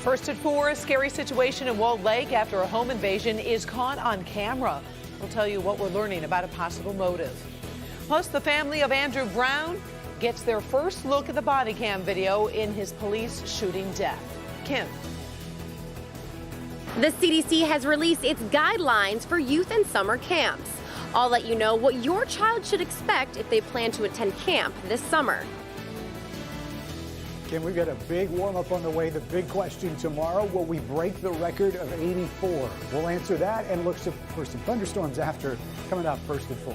First at 4, a scary situation in Walled Lake after a home invasion is caught on camera. We'll tell you what we're learning about a possible motive. Plus, the family of Andrew Brown gets their first look at the body cam video in his police shooting death. Kim. The CDC has released its guidelines for youth and summer camps. I'll let you know what your child should expect if they plan to attend camp this summer. Kim, we've got a big warm-up on the way. The big question tomorrow, will we break the record of 84? We'll answer that and look for some thunderstorms after, coming up first at 4.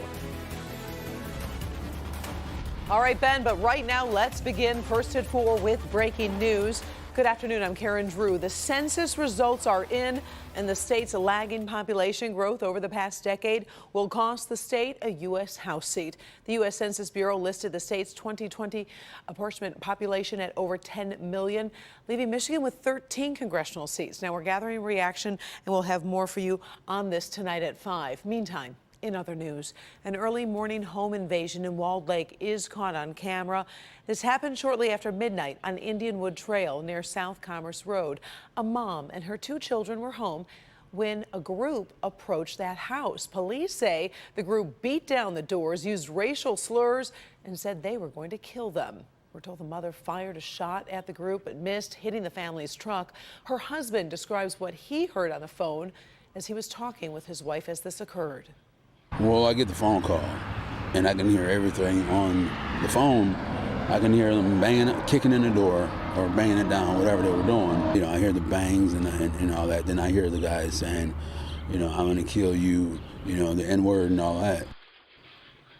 All right, Ben, but right now let's begin first at 4 with breaking news. Good afternoon, I'm Karen Drew. The census results are in, and the state's lagging population growth over the past decade will cost the state a U.S. House seat. The U.S. Census Bureau listed the state's 2020 apportionment population at over 10 million, leaving Michigan with 13 congressional seats. Now we're gathering reaction, and we'll have more for you on this tonight at 5. Meantime, in other news, an early morning home invasion in Walled Lake is caught on camera. This happened shortly after midnight on Indianwood Trail near South Commerce Road. A mom and her 2 children were home when a group approached that house. Police say the group beat down the doors, used racial slurs, and said they were going to kill them. We're told the mother fired a shot at the group but missed, hitting the family's truck. Her husband describes what he heard on the phone as he was talking with his wife as this occurred. Well, I get the phone call, and I can hear everything on the phone. I can hear them banging, kicking in the door, or banging it down, whatever they were doing. You know, I hear the bangs and all that. Then I hear the guys saying, you know, I'm going to kill you, you know, the N-word and all that.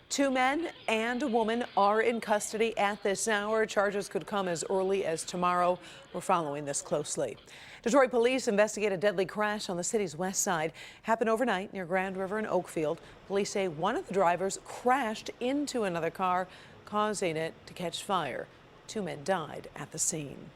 2 men and a woman are in custody at this hour. Charges could come as early as tomorrow. We're following this closely. Detroit police investigate a deadly crash on the city's west side. Happened overnight near Grand River and Oakfield. Police say one of the drivers crashed into another car, causing it to catch fire. 2 men died at the scene.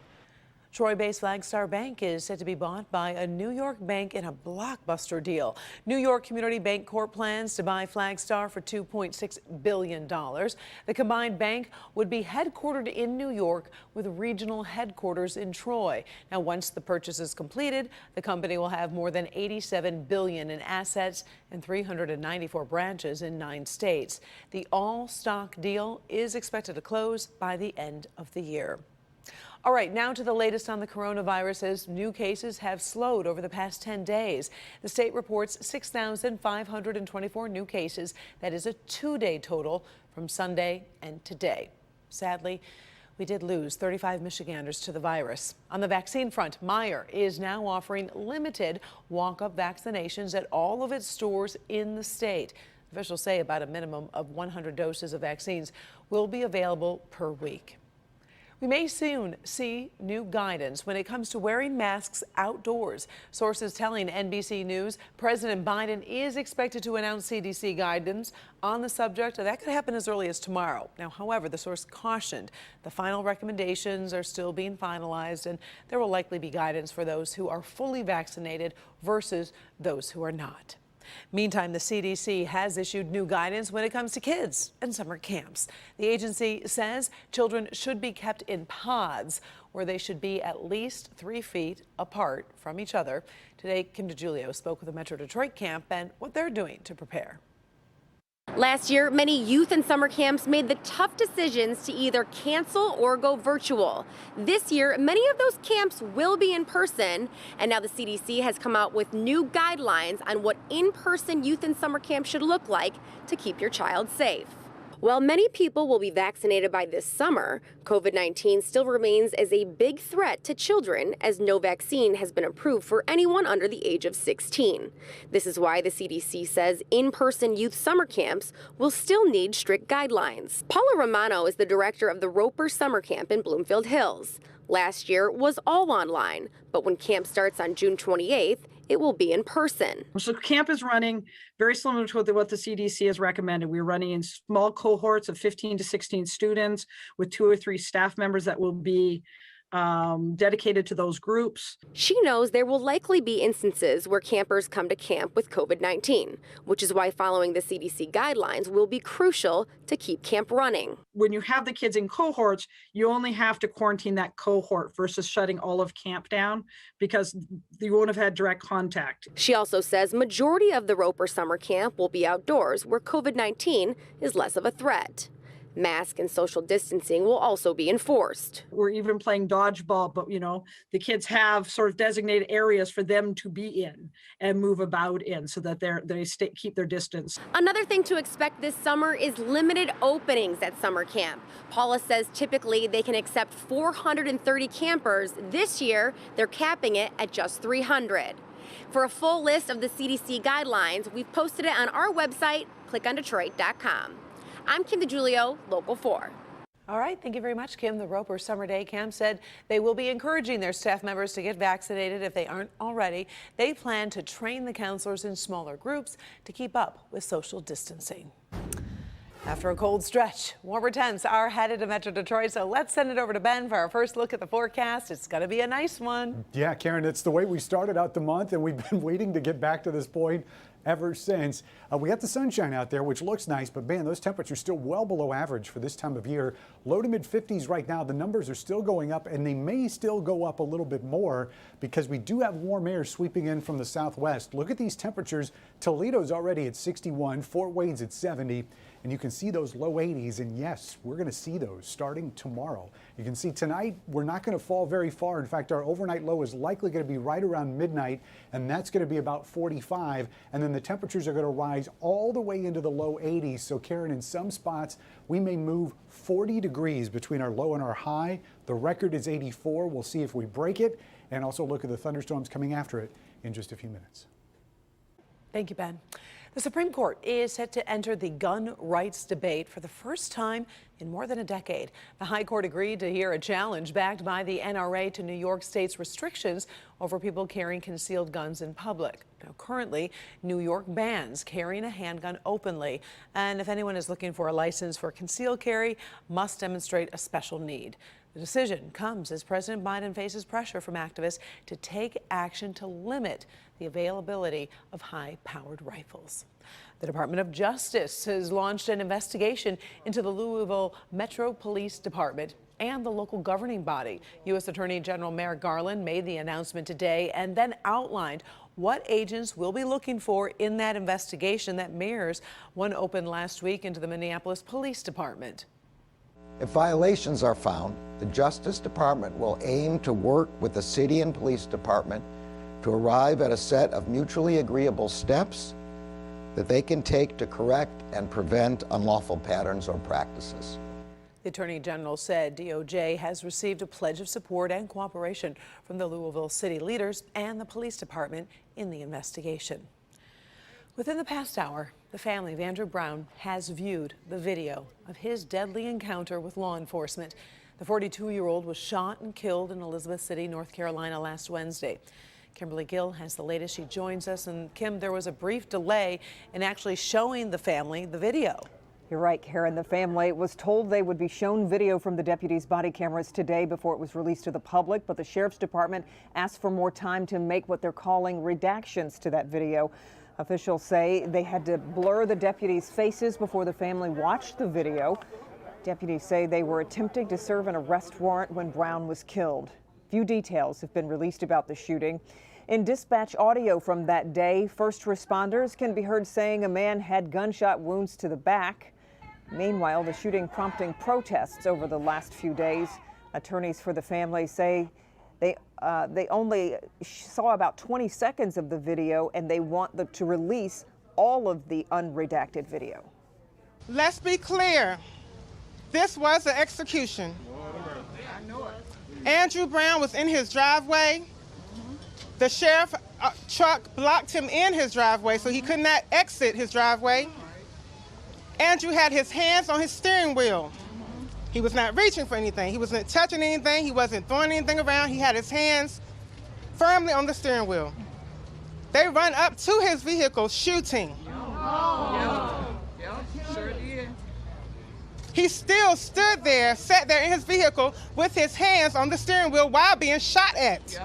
Troy-based Flagstar Bank is said to be bought by a New York bank in a blockbuster deal. New York Community Bank Corp plans to buy Flagstar for $2.6 billion. The combined bank would be headquartered in New York with regional headquarters in Troy. Now, once the purchase is completed, the company will have more than $87 billion in assets and 394 branches in 9 states. The all-stock deal is expected to close by the end of the year. All right, now to the latest on the coronavirus as new cases have slowed over the past 10 days. The state reports 6,524 new cases. That is a 2-day total from Sunday and today. Sadly, we did lose 35 Michiganders to the virus. On the vaccine front, Meijer is now offering limited walk-up vaccinations at all of its stores in the state. Officials say about a minimum of 100 doses of vaccines will be available per week. We may soon see new guidance when it comes to wearing masks outdoors. Sources telling NBC News President Biden is expected to announce CDC guidance on the subject. That could happen as early as tomorrow. Now, however, the source cautioned the final recommendations are still being finalized, and there will likely be guidance for those who are fully vaccinated versus those who are not. Meantime, the CDC has issued new guidance when it comes to kids and summer camps. The agency says children should be kept in pods where they should be at least 3 feet apart from each other. Today, Kim DeGiulio spoke with the Metro Detroit camp and what they're doing to prepare. Last year, many youth and summer camps made the tough decisions to either cancel or go virtual. This year, many of those camps will be in person, and now the CDC has come out with new guidelines on what in-person youth and summer camp should look like to keep your child safe. While many people will be vaccinated by this summer, COVID-19 still remains as a big threat to children as no vaccine has been approved for anyone under the age of 16. This is why the CDC says in-person youth summer camps will still need strict guidelines. Paula Romano is the director of the Roper Summer Camp in Bloomfield Hills. Last year was all online, but when camp starts on June 28th, it will be in person. So camp is running very similar to what the CDC has recommended. We're running in small cohorts of 15 to 16 students with 2 or 3 staff members that will be dedicated to those groups. She knows there will likely be instances where campers come to camp with COVID-19, which is why following the CDC guidelines will be crucial to keep camp running. When you have the kids in cohorts, you only have to quarantine that cohort versus shutting all of camp down because you won't have had direct contact. She also says majority of the Roper summer camp will be outdoors where COVID-19 is less of a threat. Mask and social distancing will also be enforced. We're even playing dodgeball, but the kids have sort of designated areas for them to be in and move about in so that they keep their distance. Another thing to expect this summer is limited openings at summer camp. Paula says typically they can accept 430 campers. This year, they're capping it at just 300. For a full list of the CDC guidelines, we've posted it on our website, clickondetroit.com. I'm Kim DeGiulio, Local 4. All right, thank you very much, Kim. The Roper Summer Day Camp said they will be encouraging their staff members to get vaccinated if they aren't already. They plan to train the counselors in smaller groups to keep up with social distancing. After a cold stretch, warmer temps are headed to Metro Detroit, so let's send it over to Ben for our first look at the forecast. It's going to be a nice one. Yeah, Karen, it's the way we started out the month, and we've been waiting to get back to this point ever since. We got the sunshine out there, which looks nice, but man, those temperatures still well below average for this time of year. Low to mid 50s right now. The numbers are still going up, and they may still go up a little bit more because we do have warm air sweeping in from the southwest. Look at these temperatures. Toledo's already at 61, Fort Wayne's at 70, and you can see those low 80s, and yes, we're going to see those starting tomorrow. You can see tonight we're not going to fall very far. In fact, our overnight low is likely going to be right around midnight, and that's going to be about 45, and then the temperatures are going to rise all the way into the low 80s. So Karen, in some spots we may move 40 degrees between our low and our high. The record is 84. We'll see if we break it, and also look at the thunderstorms coming after it in just a few minutes. Thank you, Ben. The Supreme Court is set to enter the gun rights debate for the first time in more than a decade. The High Court agreed to hear a challenge backed by the NRA to New York State's restrictions over people carrying concealed guns in public. Now, currently, New York bans carrying a handgun openly, and if anyone is looking for a license for concealed carry, must demonstrate a special need. The decision comes as President Biden faces pressure from activists to take action to limit the availability of high-powered rifles. The Department of Justice has launched an investigation into the Louisville Metro Police Department and the local governing body. U.S. Attorney General Merrick Garland made the announcement today and then outlined what agents will be looking for in that investigation that mirrors one opened last week into the Minneapolis Police Department. If violations are found, the Justice Department will aim to work with the city and police department to arrive at a set of mutually agreeable steps that they can take to correct and prevent unlawful patterns or practices. The Attorney General said DOJ has received a pledge of support and cooperation from the Louisville city leaders and the police department in the investigation. Within the past hour, the family of Andrew Brown has viewed the video of his deadly encounter with law enforcement. The 42-year-old was shot and killed in Elizabeth City, North Carolina last Wednesday. Kimberly Gill has the latest. She joins us. And Kim, there was a brief delay in actually showing the family the video. You're right, Karen. The family was told they would be shown video from the deputies' body cameras today before it was released to the public, but the sheriff's department asked for more time to make what they're calling redactions to that video. Officials say they had to blur the deputies' faces before the family watched the video. Deputies say they were attempting to serve an arrest warrant when Brown was killed. Few details have been released about the shooting. In dispatch audio from that day, first responders can be heard saying a man had gunshot wounds to the back. Meanwhile, the shooting prompting protests over the last few days. Attorneys for the family say they only saw about 20 seconds of the video, and they want to release all of the unredacted video. Let's be clear. This was an execution. Andrew Brown was in his driveway. The sheriff truck blocked him in his driveway, so he could not exit his driveway. Andrew had his hands on his steering wheel. He was not reaching for anything. He wasn't touching anything. He wasn't throwing anything around. He had his hands firmly on the steering wheel. They run up to his vehicle shooting. He still stood there, sat there in his vehicle with his hands on the steering wheel while being shot at.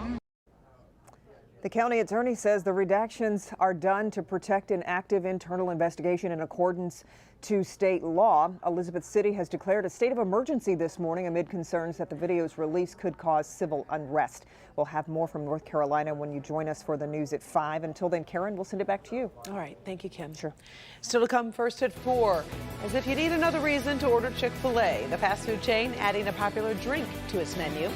The county attorney says the redactions are done to protect an active internal investigation in accordance to state law. Elizabeth City has declared a state of emergency this morning amid concerns that the video's release could cause civil unrest. We'll have more from North Carolina when you join us for the news at 5. Until then, Karen, we'll send it back to you. All right. Thank you, Kim. Sure. Still to come first at 4. As if you need another reason to order Chick-fil-A, the fast food chain adding a popular drink to its menu.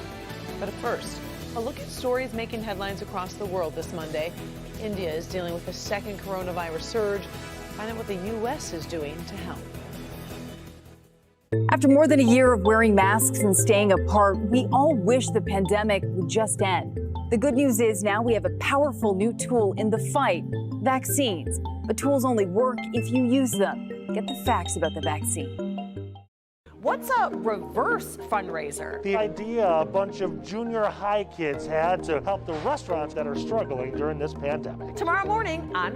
But at first, a look at stories making headlines across the world this Monday. India is dealing with a second coronavirus surge. Find out what the U.S. is doing to help. After more than a year of wearing masks and staying apart, we all wish the pandemic would just end. The good news is now we have a powerful new tool in the fight, vaccines. But tools only work if you use them. Get the facts about the vaccine. What's a reverse fundraiser? The idea a bunch of junior high kids had to help the restaurants that are struggling during this pandemic. Tomorrow morning on